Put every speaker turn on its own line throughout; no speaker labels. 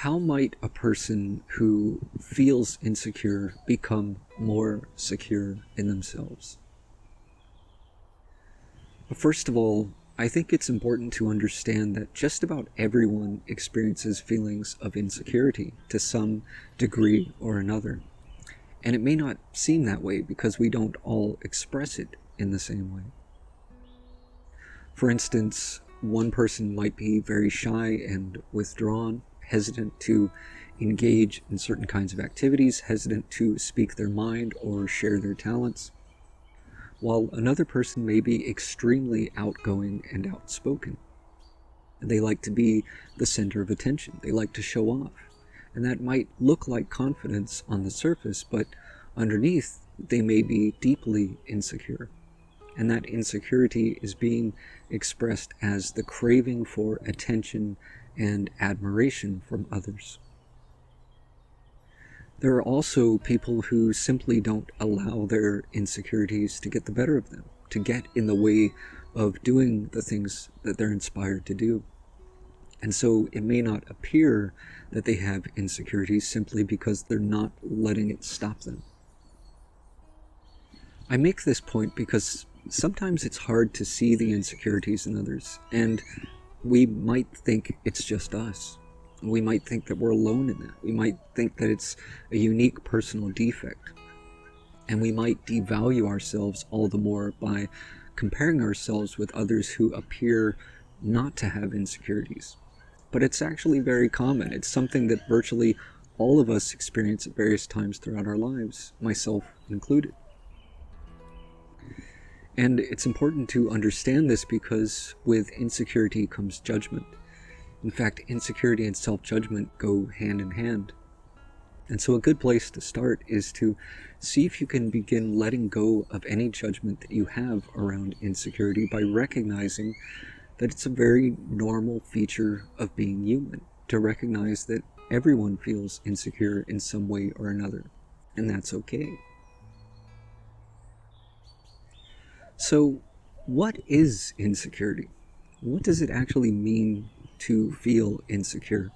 How might a person who feels insecure become more secure in themselves? First of all, I think it's important to understand that just about everyone experiences feelings of insecurity to some degree or another. And it may not seem that way because we don't all express it in the same way. For instance, one person might be very shy and withdrawn, hesitant to engage in certain kinds of activities, hesitant to speak their mind or share their talents, while another person may be extremely outgoing and outspoken. They like to be the center of attention. They like to show off. And that might look like confidence on the surface, but underneath, they may be deeply insecure. And that insecurity is being expressed as the craving for attention and admiration from others. There are also people who simply don't allow their insecurities to get the better of them, to get in the way of doing the things that they're inspired to do. And so it may not appear that they have insecurities simply because they're not letting it stop them. I make this point because sometimes it's hard to see the insecurities in others, and we might think it's just us. We might think that we're alone in that. We might think that it's a unique personal defect. And we might devalue ourselves all the more by comparing ourselves with others who appear not to have insecurities. But it's actually very common. It's something that virtually all of us experience at various times throughout our lives, myself included. And it's important to understand this because with insecurity comes judgment. In fact, insecurity and self-judgment go hand in hand. And so a good place to start is to see if you can begin letting go of any judgment that you have around insecurity by recognizing that it's a very normal feature of being human, to recognize that everyone feels insecure in some way or another, and that's okay. So, what is insecurity? What does it actually mean to feel insecure?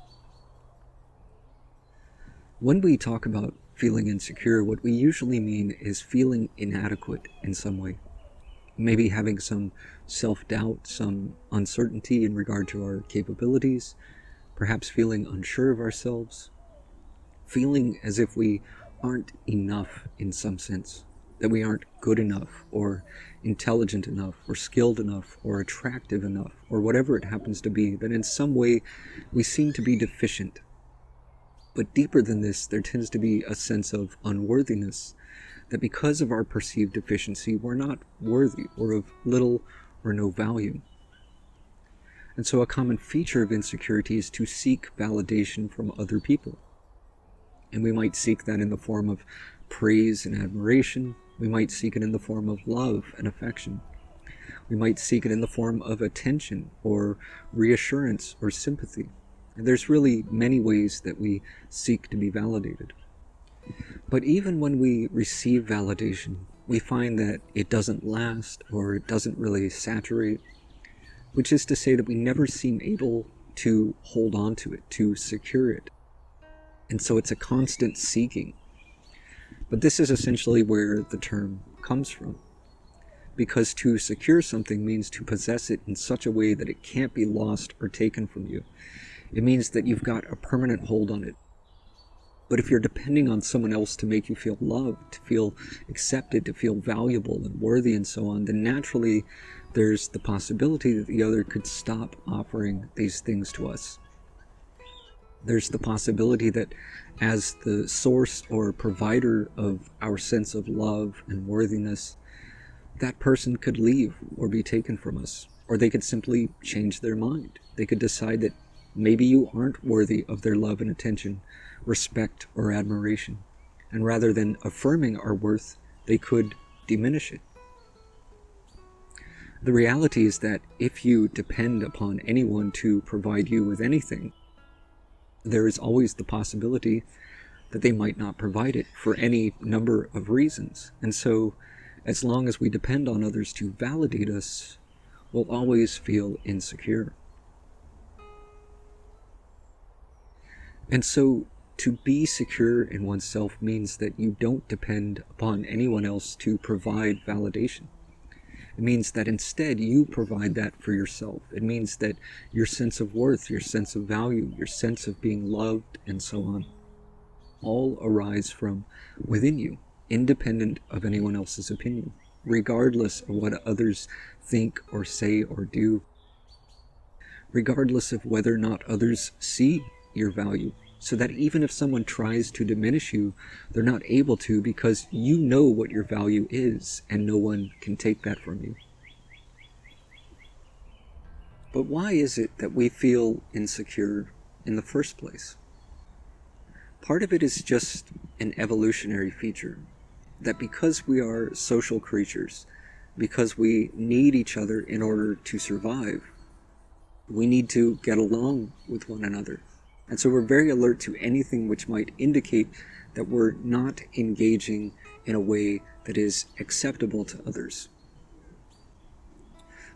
When we talk about feeling insecure, what we usually mean is feeling inadequate in some way. Maybe having some self-doubt, some uncertainty in regard to our capabilities, perhaps feeling unsure of ourselves, feeling as if we aren't enough in some sense, that we aren't good enough, or intelligent enough, or skilled enough, or attractive enough, or whatever it happens to be, that in some way we seem to be deficient. But deeper than this, there tends to be a sense of unworthiness, that because of our perceived deficiency, we're not worthy, or of little or no value. And so a common feature of insecurity is to seek validation from other people. And we might seek that in the form of praise and admiration. We might seek it in the form of love and affection. We might seek it in the form of attention or reassurance or sympathy. And there's really many ways that we seek to be validated. But even when we receive validation, we find that it doesn't last or it doesn't really saturate, which is to say that we never seem able to hold on to it, to secure it. And so it's a constant seeking. But this is essentially where the term comes from. Because to secure something means to possess it in such a way that it can't be lost or taken from you. It means that you've got a permanent hold on it. But if you're depending on someone else to make you feel loved, to feel accepted, to feel valuable and worthy and so on, then naturally there's the possibility that the other could stop offering these things to us. There's the possibility that as the source or provider of our sense of love and worthiness, that person could leave or be taken from us, or they could simply change their mind. They could decide that maybe you aren't worthy of their love and attention, respect or admiration, and rather than affirming our worth, they could diminish it. The reality is that if you depend upon anyone to provide you with anything, there is always the possibility that they might not provide it for any number of reasons. And so, as long as we depend on others to validate us, we'll always feel insecure. And so to be secure in oneself means that you don't depend upon anyone else to provide validation. It means that instead you provide that for yourself. It means that your sense of worth, your sense of value, your sense of being loved, and so on, all arise from within you, independent of anyone else's opinion, regardless of what others think or say or do, regardless of whether or not others see your value, so that even if someone tries to diminish you, they're not able to, because you know what your value is, and no one can take that from you. But why is it that we feel insecure in the first place? Part of it is just an evolutionary feature, that because we are social creatures, because we need each other in order to survive, we need to get along with one another. And so we're very alert to anything which might indicate that we're not engaging in a way that is acceptable to others.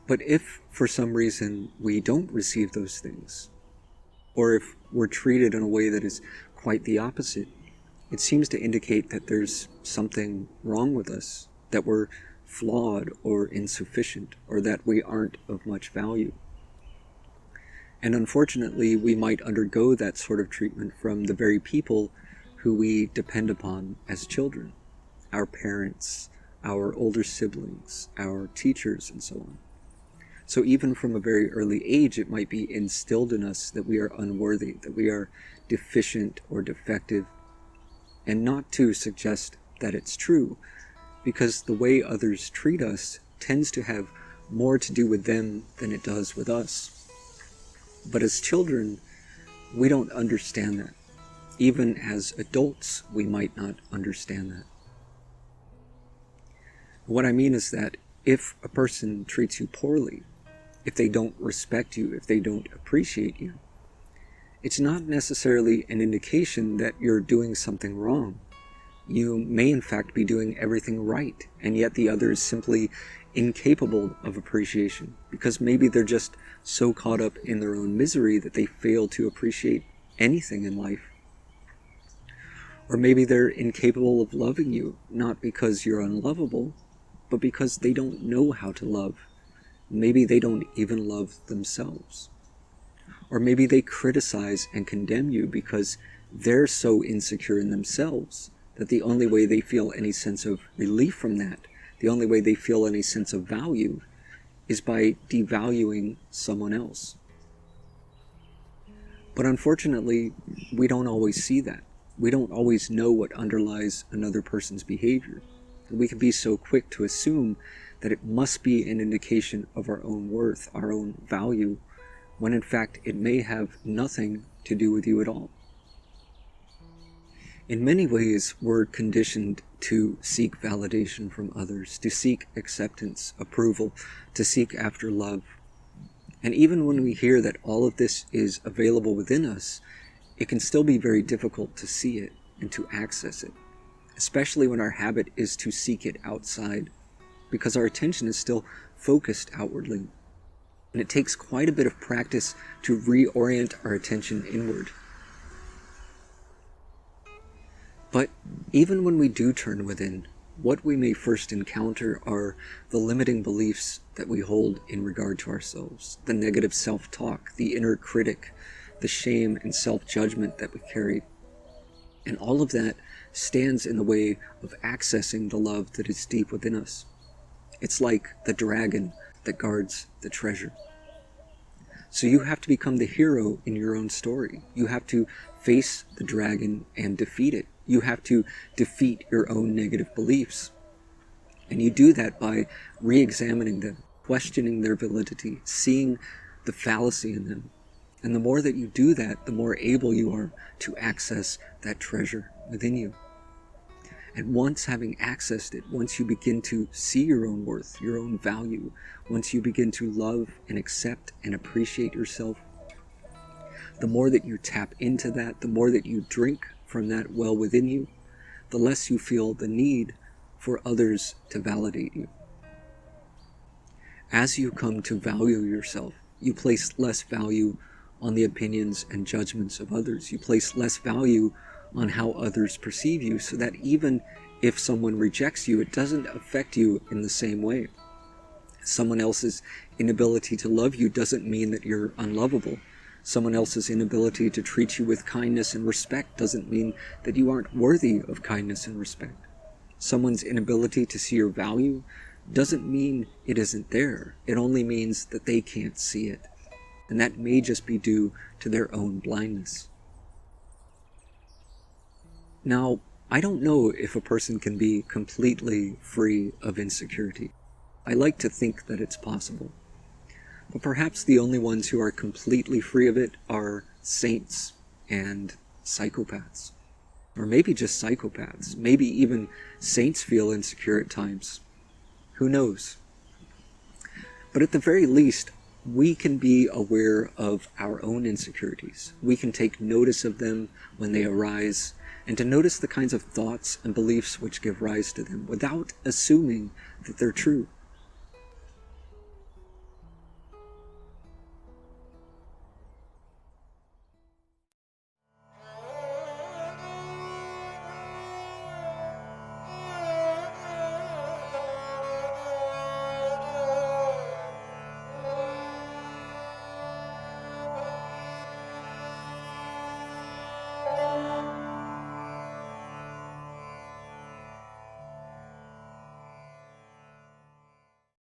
But if for some reason we don't receive those things, or if we're treated in a way that is quite the opposite, it seems to indicate that there's something wrong with us, that we're flawed or insufficient, or that we aren't of much value. And unfortunately, we might undergo that sort of treatment from the very people who we depend upon as children, our parents, our older siblings, our teachers, and so on. So even from a very early age, it might be instilled in us that we are unworthy, that we are deficient or defective, and not to suggest that it's true, because the way others treat us tends to have more to do with them than it does with us. But as children, we don't understand that. Even as adults, we might not understand that. What I mean is that if a person treats you poorly, if they don't respect you, if they don't appreciate you, it's not necessarily an indication that you're doing something wrong. You may in fact be doing everything right, and yet the other is simply incapable of appreciation, because maybe they're just so caught up in their own misery that they fail to appreciate anything in life. Or maybe they're incapable of loving you, not because you're unlovable, but because they don't know how to love. Maybe they don't even love themselves. Or maybe they criticize and condemn you because they're so insecure in themselves that the only way they feel any sense of relief from that, the only way they feel any sense of value, is by devaluing someone else. But unfortunately, we don't always see that. We don't always know what underlies another person's behavior. And we can be so quick to assume that it must be an indication of our own worth, our own value, when in fact it may have nothing to do with you at all. In many ways, we're conditioned to seek validation from others, to seek acceptance, approval, to seek after love. And even when we hear that all of this is available within us, it can still be very difficult to see it and to access it, especially when our habit is to seek it outside, because our attention is still focused outwardly. And it takes quite a bit of practice to reorient our attention inward. But even when we do turn within, what we may first encounter are the limiting beliefs that we hold in regard to ourselves, the negative self-talk, the inner critic, the shame and self-judgment that we carry. And all of that stands in the way of accessing the love that is deep within us. It's like the dragon that guards the treasure. So you have to become the hero in your own story. You have to face the dragon and defeat it. You have to defeat your own negative beliefs. And you do that by re-examining them, questioning their validity, seeing the fallacy in them. And the more that you do that, the more able you are to access that treasure within you. And once having accessed it, once you begin to see your own worth, your own value, once you begin to love and accept and appreciate yourself, the more that you tap into that, the more that you drink from that well within you, the less you feel the need for others to validate you. As you come to value yourself, you place less value on the opinions and judgments of others. You place less value on how others perceive you, so that even if someone rejects you, it doesn't affect you in the same way. Someone else's inability to love you doesn't mean that you're unlovable. Someone else's inability to treat you with kindness and respect doesn't mean that you aren't worthy of kindness and respect. Someone's inability to see your value doesn't mean it isn't there. It only means that they can't see it. And that may just be due to their own blindness. Now, I don't know if a person can be completely free of insecurity. I like to think that it's possible. But perhaps the only ones who are completely free of it are saints and psychopaths. Or maybe just psychopaths. Maybe even saints feel insecure at times. Who knows? But at the very least, we can be aware of our own insecurities. We can take notice of them when they arise, and to notice the kinds of thoughts and beliefs which give rise to them without assuming that they're true.